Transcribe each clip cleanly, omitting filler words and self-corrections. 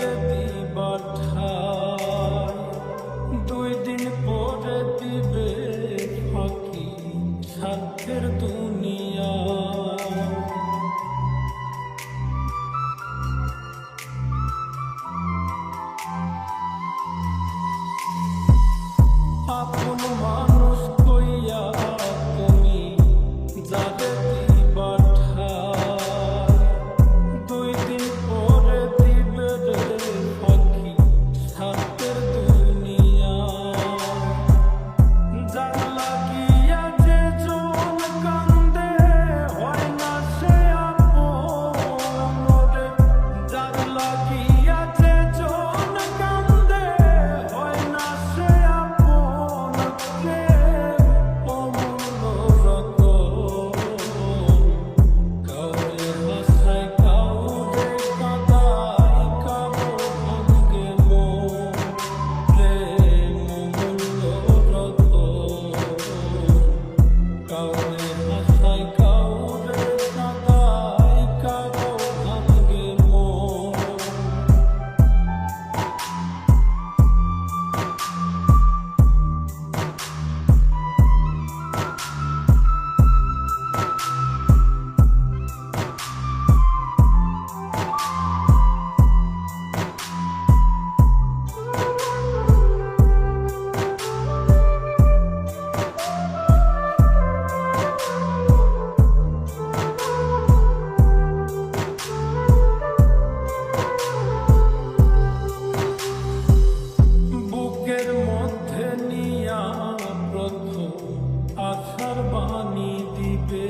যারে দিবা ঠাই 2 দিন পরে দিবে ফাঁকি স্বার্থের দুনিয়া। আপন মানুষ কইয়া তুমি যারে দিবা ঠাই 2 দিন পরে দিবে রে ফাঁকি স্বার্থের দুনিয়া। যার লাগিয়া যে জন কান্দে হয় না সে আপন রে। যার লাগিয়া যে জন কান্দে হয় না সে আপন রে। অমূল্য রতন কাউরে হাসায় কাউরে কাঁদায় কারো ভাঙ্গে মন। প্রেম অমূল্য রতন কাউরে হাসায় কাউরে কাঁদায় কারো ভাঙ্গে মন। বুকের মধ্যে নিয়া প্রথম আশার বাণী দিবে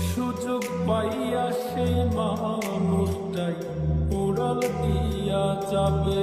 সুযোগ পাইয়া সেই মানুষটাই উড়াল দিয়া যাবে।